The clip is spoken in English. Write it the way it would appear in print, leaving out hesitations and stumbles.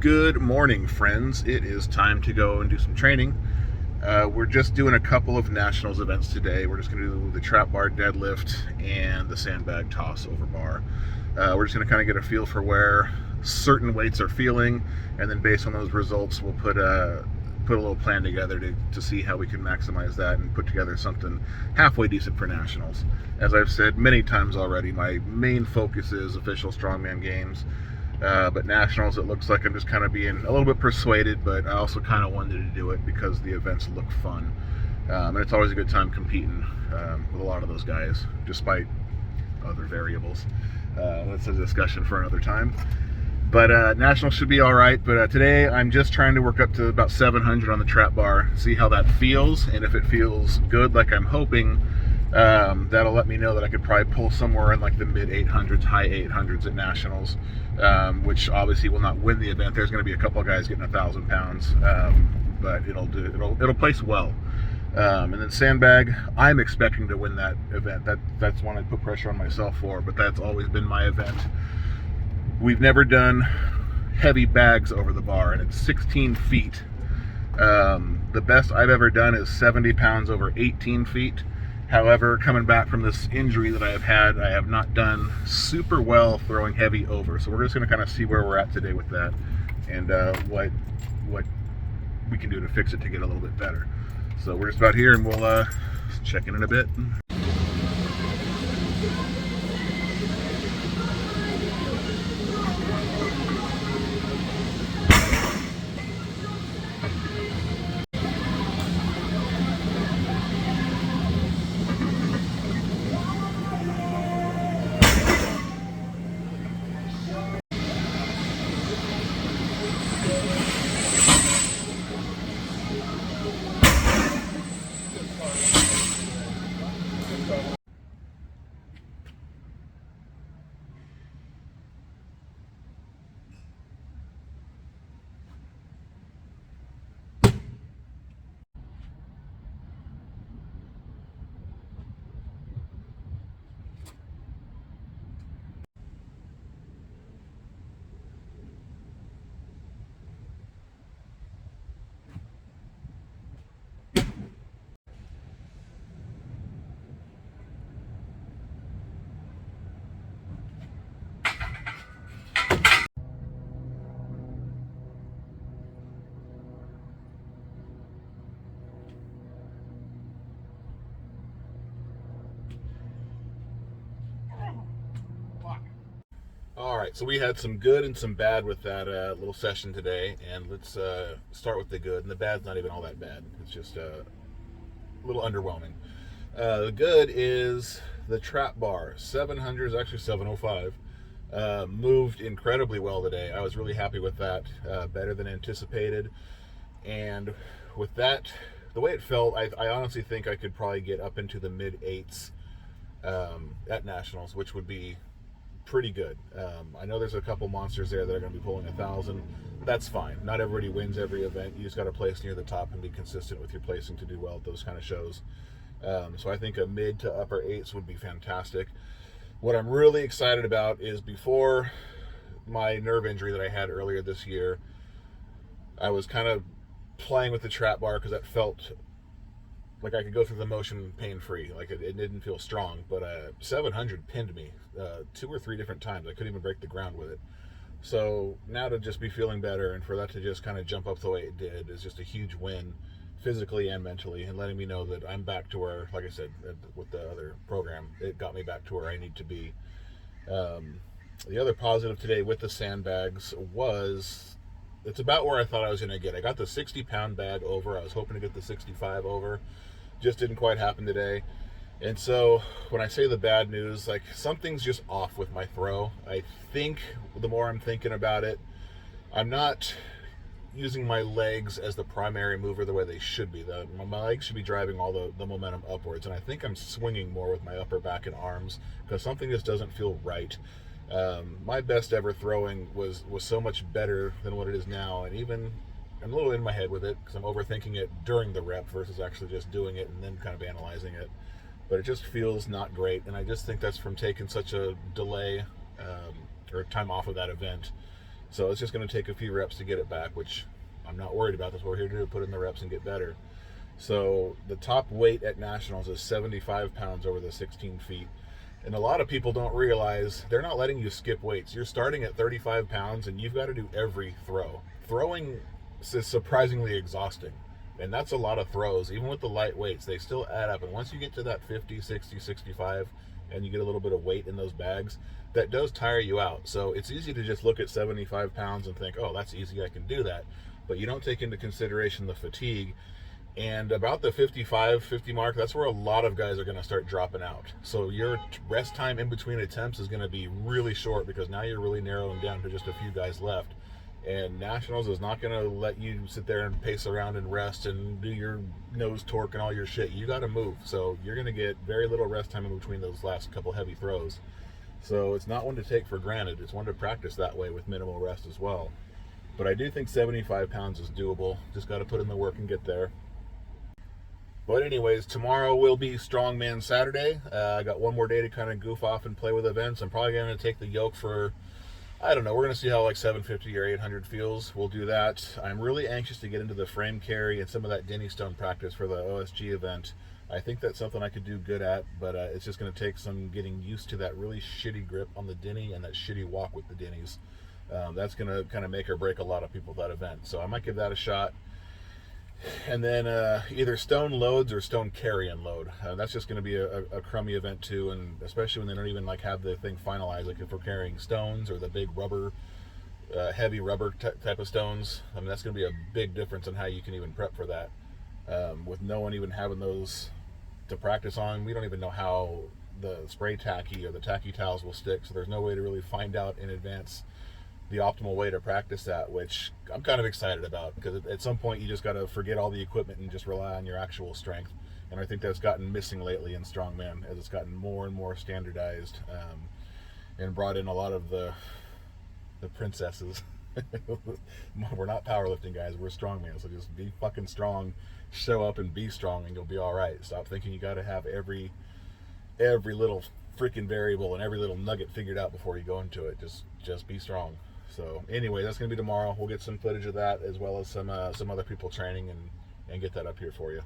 Good morning, friends. It is time to go and do some training. We're just doing a couple of nationals events today. We're just going to do the trap bar deadlift and the sandbag toss over bar. We're just going to kind of get a feel for where certain weights are feeling, and then based on those results, we'll put a little plan together to see how we can maximize that and put together something halfway decent for nationals. As I've said many times already, my main focus is official strongman games. But nationals, it looks like I'm just kind of being a little bit persuaded, but I also kind of wanted to do it because the events look fun. And it's always a good time competing with a lot of those guys, despite other variables. That's a discussion for another time. But nationals should be all right. But today I'm just trying to work up to about 700 on the trap bar, see how that feels, and if it feels good like I'm hoping, that'll let me know that I could probably pull somewhere in like the mid 800s, high 800s at nationals, which obviously will not win the event. There's going to be a couple of guys getting 1,000 pounds, but it'll place well. And then sandbag, I'm expecting to win that event. That's one I put pressure on myself for, but that's always been my event. We've never done heavy bags over the bar, and it's 16 feet. The best I've ever done is 70 pounds over 18 feet. However, coming back from this injury that I have had, I have not done super well throwing heavy over. So we're just going to kind of see where we're at today with that, and what we can do to fix it to get a little bit better. So we're just about here, and we'll check in a bit. All right, so we had some good and some bad with that little session today, and let's start with the good. And the bad's not even all that bad. It's just a little underwhelming. The good is the trap bar. 700 is actually 705. Moved incredibly well today. I was really happy with that. Better than anticipated. And with that, the way it felt, I honestly think I could probably get up into the mid 8s at nationals, which would be pretty good. I know there's a couple monsters there that are going to be pulling 1,000. That's fine. Not everybody wins every event. You just got to place near the top and be consistent with your placing to do well at those kind of shows. So I think a mid to upper 8s would be fantastic. What I'm really excited about is before my nerve injury that I had earlier this year, I was kind of playing with the trap bar because that felt like I could go through the motion pain-free. Like it didn't feel strong, but 700 pinned me 2 or 3 different times. I couldn't even break the ground with it. So now to just be feeling better and for that to just kind of jump up the way it did is just a huge win, physically and mentally, and letting me know that I'm back to where, like I said, with the other program, it got me back to where I need to be. The other positive today with the sandbags was it's about where I thought I was going to get. I got the 60-pound bag over. I was hoping to get the 65 over. Just didn't quite happen today. And so when I say the bad news, like something's just off with my throw. I think the more I'm thinking about it, I'm not using my legs as the primary mover the way they should be. My legs should be driving all the momentum upwards, and I think I'm swinging more with my upper back and arms because something just doesn't feel right. My best ever throwing was so much better than what it is now, and even I'm a little in my head with it because I'm overthinking it during the rep versus actually just doing it and then kind of analyzing it. But it just feels not great, and I just think that's from taking such a delay or time off of that event. So it's just going to take a few reps to get it back, which I'm not worried about. That's what we're here to do, put in the reps and get better. So the top weight at nationals is 75 pounds over the 16 feet. And a lot of people don't realize they're not letting you skip weights. You're starting at 35 pounds and you've got to do every throw. Throwing is surprisingly exhausting. And that's a lot of throws. Even with the light weights, they still add up. And once you get to that 50, 60, 65, and you get a little bit of weight in those bags, that does tire you out. So it's easy to just look at 75 pounds and think, oh, that's easy, I can do that. But you don't take into consideration the fatigue. And about the 55, 50 mark, that's where a lot of guys are going to start dropping out. So your rest time in between attempts is going to be really short because now you're really narrowing down to just a few guys left. And Nationals is not going to let you sit there and pace around and rest and do your nose torque and all your shit. You got to move. So you're going to get very little rest time in between those last couple heavy throws. So it's not one to take for granted. It's one to practice that way with minimal rest as well. But I do think 75 pounds is doable. Just got to put in the work and get there. But anyways, tomorrow will be Strongman Saturday. I got one more day to kind of goof off and play with events. I'm probably going to take the yoke for, I don't know, we're going to see how like 750 or 800 feels. We'll do that. I'm really anxious to get into the frame carry and some of that Denny Stone practice for the OSG event. I think that's something I could do good at, but it's just going to take some getting used to that really shitty grip on the Denny and that shitty walk with the Denny's. That's going to kind of make or break a lot of people at that event. So I might give that a shot. And then either stone loads or stone carry and load. That's just going to be a crummy event too, and especially when they don't even like have the thing finalized. Like if we're carrying stones or the big rubber, heavy rubber type of stones, I mean that's going to be a big difference in how you can even prep for that. With no one even having those to practice on, we don't even know how the spray tacky or the tacky towels will stick. So there's no way to really find out in advance the optimal way to practice that, which I'm kind of excited about because at some point you just got to forget all the equipment and just rely on your actual strength. And I think that's gotten missing lately in strongman as it's gotten more and more standardized and brought in a lot of the princesses. We're not powerlifting guys, we're strongman, so just be fucking strong, show up and be strong and you'll be all right. Stop thinking you got to have every little freaking variable and every little nugget figured out before you go into it. Just be strong. So anyway, that's going to be tomorrow. We'll get some footage of that as well as some other people training and get that up here for you.